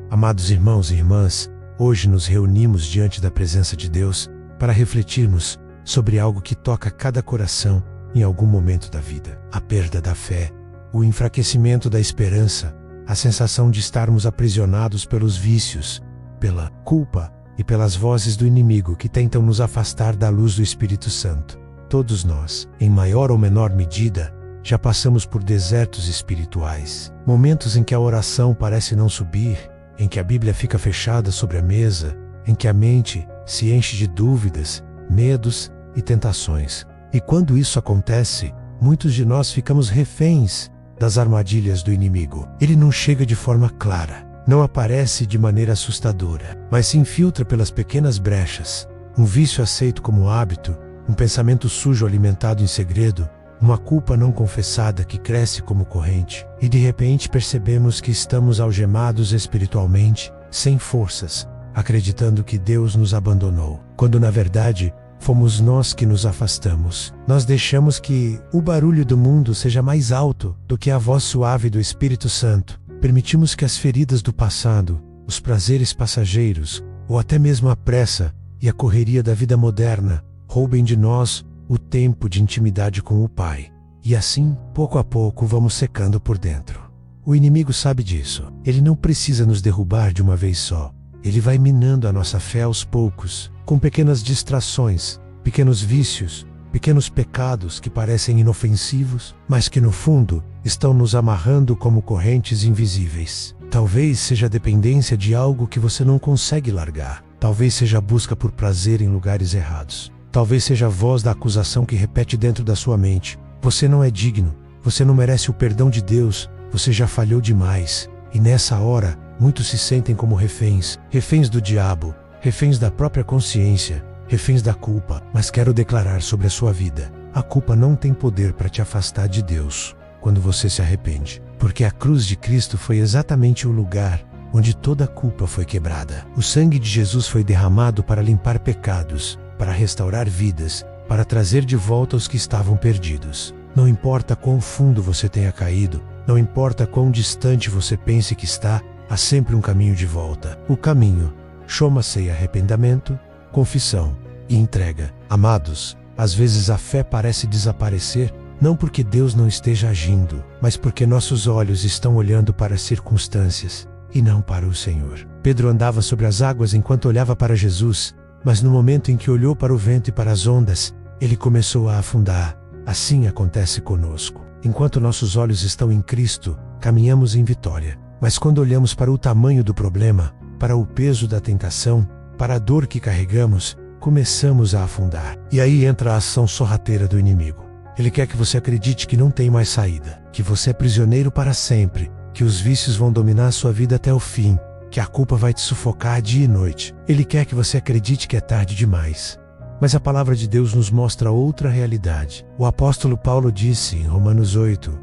Amados irmãos e irmãs, hoje nos reunimos diante da presença de Deus para refletirmos sobre algo que toca cada coração em algum momento da vida: a perda da fé, o enfraquecimento da esperança, a sensação de estarmos aprisionados pelos vícios, pela culpa e pelas vozes do inimigo que tentam nos afastar da luz do Espírito Santo. Todos nós, em maior ou menor medida, já passamos por desertos espirituais, momentos em que a oração parece não subir, em que a Bíblia fica fechada sobre a mesa, em que a mente se enche de dúvidas, medos e tentações. E quando isso acontece, muitos de nós ficamos reféns das armadilhas do inimigo. Ele não chega de forma clara, não aparece de maneira assustadora, mas se infiltra pelas pequenas brechas. Um vício aceito como hábito, um pensamento sujo alimentado em segredo, uma culpa não confessada que cresce como corrente, e de repente percebemos que estamos algemados espiritualmente, sem forças, acreditando que Deus nos abandonou, quando na verdade fomos nós que nos afastamos. Nós deixamos que o barulho do mundo seja mais alto do que a voz suave do Espírito Santo. Permitimos que as feridas do passado, os prazeres passageiros, ou até mesmo a pressa e a correria da vida moderna roubem de nós o tempo de intimidade com o Pai. E assim, pouco a pouco, vamos secando por dentro. O inimigo sabe disso. Ele não precisa nos derrubar de uma vez só. Ele vai minando a nossa fé aos poucos, com pequenas distrações, pequenos vícios, pequenos pecados que parecem inofensivos, mas que no fundo estão nos amarrando como correntes invisíveis. Talvez seja a dependência de algo que você não consegue largar. Talvez seja a busca por prazer em lugares errados. Talvez seja a voz da acusação que repete dentro da sua mente: você não é digno, você não merece o perdão de Deus, você já falhou demais. E nessa hora, muitos se sentem como reféns, reféns do diabo, reféns da própria consciência, reféns da culpa. Mas quero declarar sobre a sua vida: a culpa não tem poder para te afastar de Deus quando você se arrepende, porque a cruz de Cristo foi exatamente o lugar onde toda a culpa foi quebrada. O sangue de Jesus foi derramado para limpar pecados, para restaurar vidas, para trazer de volta os que estavam perdidos. Não importa quão fundo você tenha caído, não importa quão distante você pense que está, há sempre um caminho de volta. O caminho chama-se arrependimento, confissão e entrega. Amados, às vezes a fé parece desaparecer, não porque Deus não esteja agindo, mas porque nossos olhos estão olhando para as circunstâncias e não para o Senhor. Pedro andava sobre as águas enquanto olhava para Jesus, mas no momento em que olhou para o vento e para as ondas, ele começou a afundar. Assim acontece conosco. Enquanto nossos olhos estão em Cristo, caminhamos em vitória. Mas quando olhamos para o tamanho do problema, para o peso da tentação, para a dor que carregamos, começamos a afundar. E aí entra a ação sorrateira do inimigo. Ele quer que você acredite que não tem mais saída, que você é prisioneiro para sempre, que os vícios vão dominar a sua vida até o fim, que a culpa vai te sufocar dia e noite. Ele quer que você acredite que é tarde demais. Mas a palavra de Deus nos mostra outra realidade. O apóstolo Paulo disse em Romanos 8:1: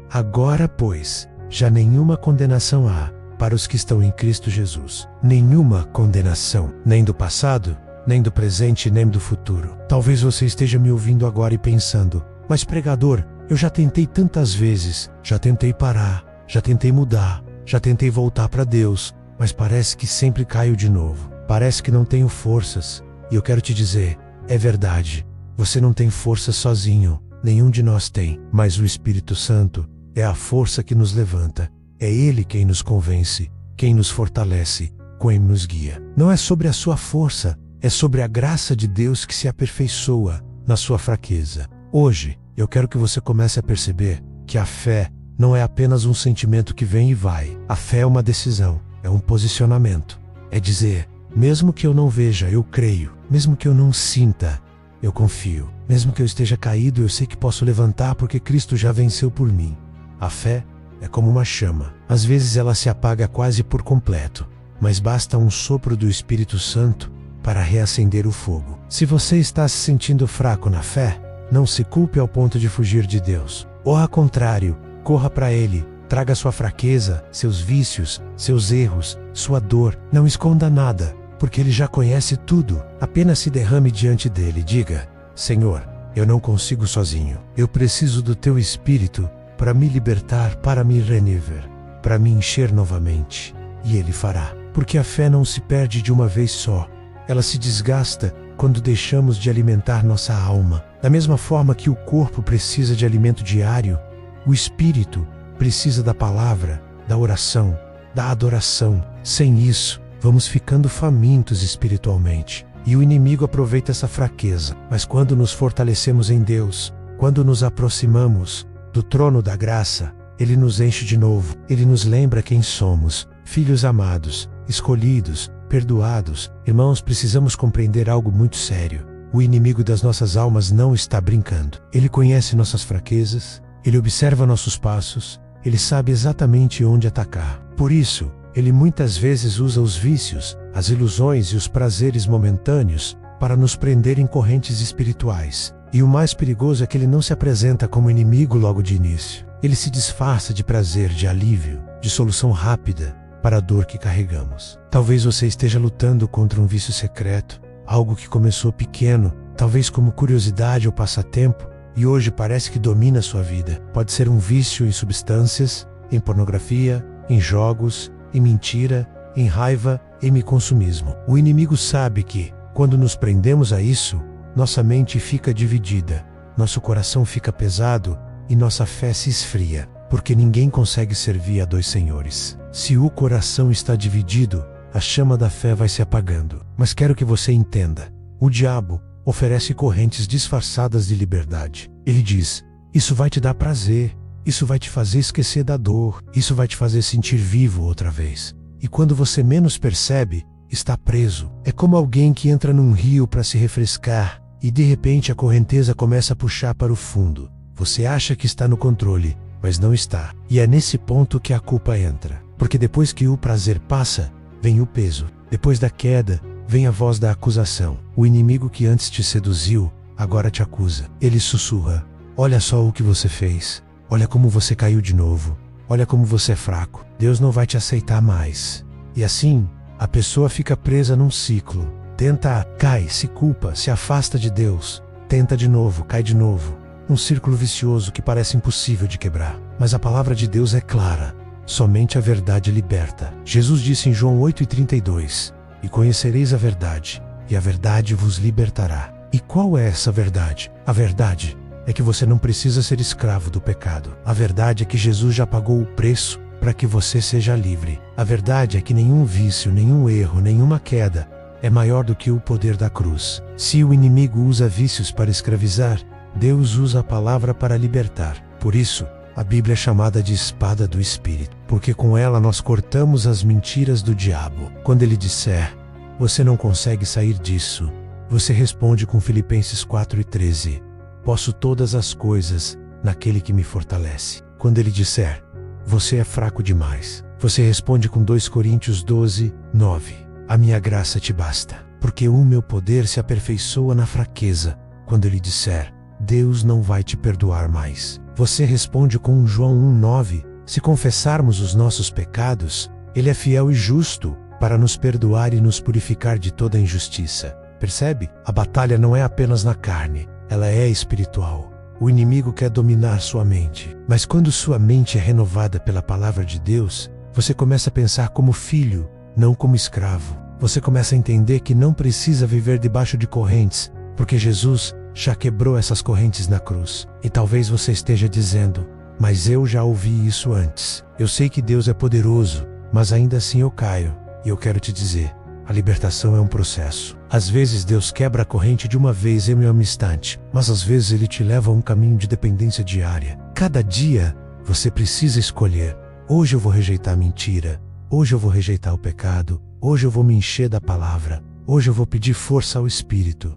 agora, pois, já nenhuma condenação há para os que estão em Cristo Jesus. Nenhuma condenação, nem do passado, nem do presente, nem do futuro. Talvez você esteja me ouvindo agora e pensando: mas pregador, eu já tentei tantas vezes, já tentei parar, já tentei mudar, já tentei voltar para Deus, mas parece que sempre caio de novo. Parece que não tenho forças. E eu quero te dizer, é verdade. Você não tem força sozinho. Nenhum de nós tem. Mas o Espírito Santo é a força que nos levanta. É Ele quem nos convence, quem nos fortalece, quem nos guia. Não é sobre a sua força, é sobre a graça de Deus que se aperfeiçoa na sua fraqueza. Hoje, eu quero que você comece a perceber que a fé não é apenas um sentimento que vem e vai. A fé é uma decisão, é um posicionamento. É dizer: mesmo que eu não veja, eu creio. Mesmo que eu não sinta, eu confio. Mesmo que eu esteja caído, eu sei que posso levantar porque Cristo já venceu por mim. A fé é como uma chama. Às vezes ela se apaga quase por completo, mas basta um sopro do Espírito Santo para reacender o fogo. Se você está se sentindo fraco na fé, não se culpe ao ponto de fugir de Deus. Ou ao contrário, corra para Ele, traga sua fraqueza, seus vícios, seus erros, sua dor. Não esconda nada, porque Ele já conhece tudo. Apenas se derrame diante dEle e diga: Senhor, eu não consigo sozinho. Eu preciso do Teu Espírito para me libertar, para me renovar, para me encher novamente. e Ele fará. Porque a fé não se perde de uma vez só. Ela se desgasta quando deixamos de alimentar nossa alma. Da mesma forma que o corpo precisa de alimento diário, o espírito precisa da palavra, da oração, da adoração. Sem isso, vamos ficando famintos espiritualmente. E o inimigo aproveita essa fraqueza. Mas quando nos fortalecemos em Deus, quando nos aproximamos do trono da graça, Ele nos enche de novo. Ele nos lembra quem somos, filhos amados, escolhidos, perdoados. Irmãos, precisamos compreender algo muito sério. O inimigo das nossas almas não está brincando. Ele conhece nossas fraquezas, ele observa nossos passos, ele sabe exatamente onde atacar. Por isso, ele muitas vezes usa os vícios, as ilusões e os prazeres momentâneos para nos prender em correntes espirituais. E o mais perigoso é que ele não se apresenta como inimigo logo de início. Ele se disfarça de prazer, de alívio, de solução rápida para a dor que carregamos. Talvez você esteja lutando contra um vício secreto, algo que começou pequeno, talvez como curiosidade ou passatempo, e hoje parece que domina a sua vida. Pode ser um vício em substâncias, em pornografia, em jogos, em mentira, em raiva, em consumismo. O inimigo sabe que, quando nos prendemos a isso, nossa mente fica dividida, nosso coração fica pesado e nossa fé se esfria, porque ninguém consegue servir a dois senhores. Se o coração está dividido, a chama da fé vai se apagando. Mas quero que você entenda, o diabo oferece correntes disfarçadas de liberdade. Ele diz: isso vai te dar prazer, isso vai te fazer esquecer da dor, isso vai te fazer sentir vivo outra vez. E quando você menos percebe, está preso. É como alguém que entra num rio para se refrescar e de repente a correnteza começa a puxar para o fundo. Você acha que está no controle, mas não está. E é nesse ponto que a culpa entra. Porque depois que o prazer passa, vem o peso. Depois da queda, vem a voz da acusação. O inimigo que antes te seduziu, agora te acusa. Ele sussurra: olha só o que você fez. Olha como você caiu de novo. Olha como você é fraco. Deus não vai te aceitar mais. E assim, a pessoa fica presa num ciclo. Tenta, cai, se culpa, se afasta de Deus. Tenta de novo, cai de novo. Um círculo vicioso que parece impossível de quebrar. Mas a palavra de Deus é clara. Somente a verdade liberta. Jesus disse em João 8,32: e conhecereis a verdade, e a verdade vos libertará. E qual é essa verdade? A verdade é que você não precisa ser escravo do pecado. A verdade é que Jesus já pagou o preço para que você seja livre. A verdade é que nenhum vício, nenhum erro, nenhuma queda é maior do que o poder da cruz. Se o inimigo usa vícios para escravizar, Deus usa a palavra para libertar. Por isso, a Bíblia é chamada de espada do Espírito, porque com ela nós cortamos as mentiras do diabo. Quando ele disser: você não consegue sair disso, você responde com Filipenses 4,13: posso todas as coisas naquele que me fortalece. Quando ele disser: você é fraco demais, você responde com 2 Coríntios 12:9: a minha graça te basta, porque o meu poder se aperfeiçoa na fraqueza. Quando ele disser: Deus não vai te perdoar mais, você responde com João 1,9: se confessarmos os nossos pecados, Ele é fiel e justo para nos perdoar e nos purificar de toda injustiça. Percebe? A batalha não é apenas na carne, ela é espiritual. O inimigo quer dominar sua mente, mas quando sua mente é renovada pela palavra de Deus, você começa a pensar como filho, não como escravo. Você começa a entender que não precisa viver debaixo de correntes, porque Jesus já quebrou essas correntes na cruz. E talvez você esteja dizendo: mas eu já ouvi isso antes. Eu sei que Deus é poderoso, mas ainda assim eu caio. E eu quero te dizer, a libertação é um processo. Às vezes Deus quebra a corrente de uma vez em um instante, mas às vezes Ele te leva a um caminho de dependência diária. Cada dia você precisa escolher: hoje eu vou rejeitar a mentira, hoje eu vou rejeitar o pecado, hoje eu vou me encher da palavra, hoje eu vou pedir força ao Espírito.